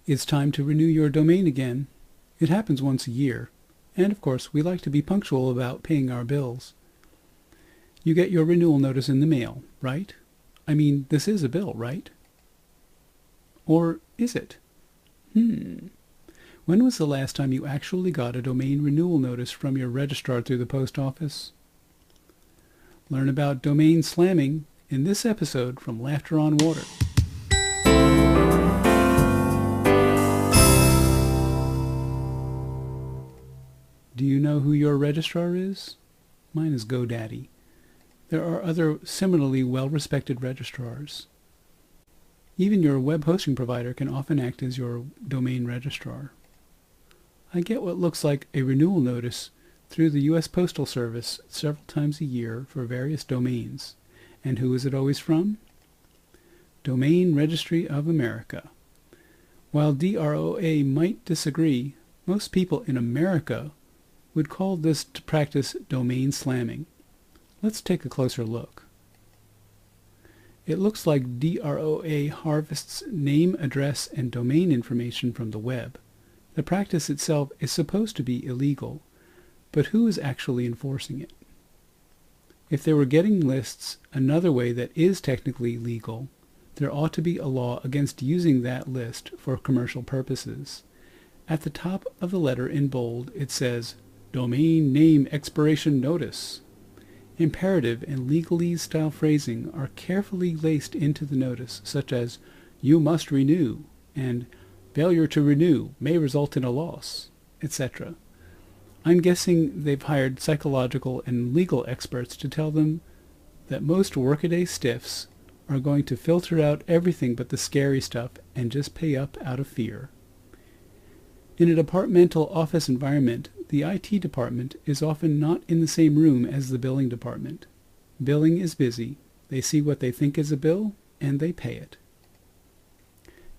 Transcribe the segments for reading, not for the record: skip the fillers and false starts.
It's time to renew your domain again. It happens once a year, and of course we like to be punctual about paying our bills. You get your renewal notice in the mail, right? I mean, this is a bill, right? Or is it? When was the last time you actually got a domain renewal notice from your registrar through the post office? Learn about domain slamming in this episode from Laughter on Water. Do you know who your registrar is? Mine is GoDaddy. There are other similarly well-respected registrars. Even your web hosting provider can often act as your domain registrar. I get what looks like a renewal notice through the U.S. Postal Service several times a year for various domains. And who is it always from? Domain Registry of America. While DROA might disagree, most people in America would call this practice domain slamming. Let's take a closer look. It looks like DROA harvests name, address, and domain information from the web. The practice itself is supposed to be illegal, but who is actually enforcing it? If they were getting lists another way that is technically legal, there ought to be a law against using that list for commercial purposes. At the top of the letter in bold, it says, Domain Name Expiration Notice. Imperative and legalese-style phrasing are carefully laced into the notice, such as, You must renew, and Failure to renew may result in a loss, etc. I'm guessing they've hired psychological and legal experts to tell them that most workaday stiffs are going to filter out everything but the scary stuff and just pay up out of fear. In a departmental office environment, the IT department is often not in the same room as the billing department. Billing is busy. They see what they think is a bill, and they pay it.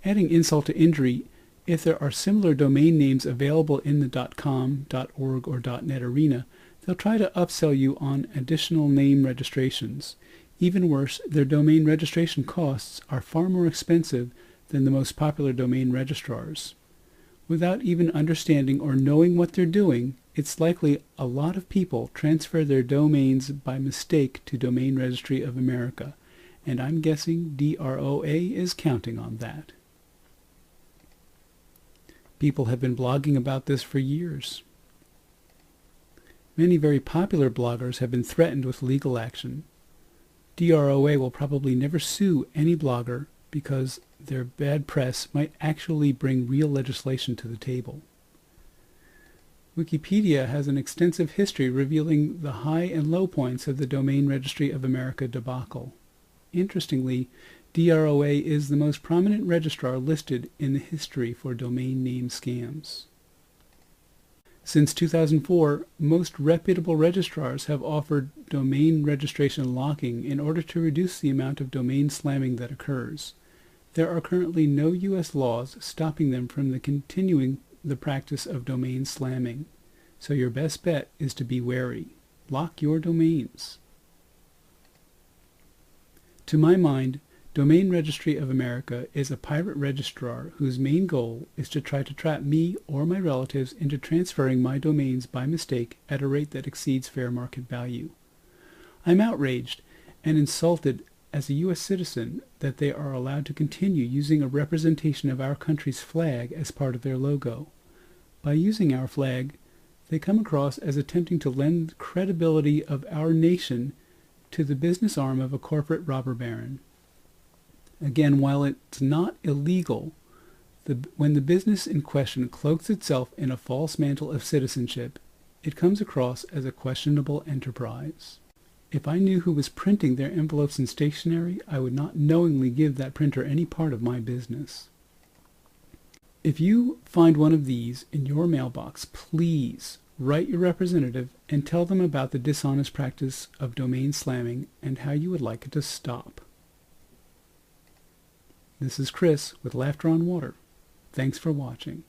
Adding insult to injury, if there are similar domain names available in the .com, .org, or .net arena, they'll try to upsell you on additional name registrations. Even worse, their domain registration costs are far more expensive than the most popular domain registrars. Without even understanding or knowing what they're doing, it's likely a lot of people transfer their domains by mistake to Domain Registry of America, and I'm guessing DROA is counting on that. People have been blogging about this for years. Many very popular bloggers have been threatened with legal action. DROA will probably never sue any blogger because their bad press might actually bring real legislation to the table. Wikipedia has an extensive history revealing the high and low points of the Domain Registry of America debacle. Interestingly, DROA is the most prominent registrar listed in the history for domain name scams. Since 2004, most reputable registrars have offered domain registration locking in order to reduce the amount of domain slamming that occurs. There are currently no U.S. laws stopping them from continuing the practice of domain slamming, so your best bet is to be wary. Lock your domains. To my mind, Domain Registry of America is a pirate registrar whose main goal is to try to trap me or my relatives into transferring my domains by mistake at a rate that exceeds fair market value. I'm outraged and insulted as a U.S. citizen that they are allowed to continue using a representation of our country's flag as part of their logo. By using our flag, they come across as attempting to lend credibility of our nation to the business arm of a corporate robber baron. Again, while it's not illegal, when the business in question cloaks itself in a false mantle of citizenship, it comes across as a questionable enterprise. If I knew who was printing their envelopes and stationery, I would not knowingly give that printer any part of my business. If you find one of these in your mailbox, please write your representative and tell them about the dishonest practice of domain slamming and how you would like it to stop. This is Chris with Laughter on Water. Thanks for watching.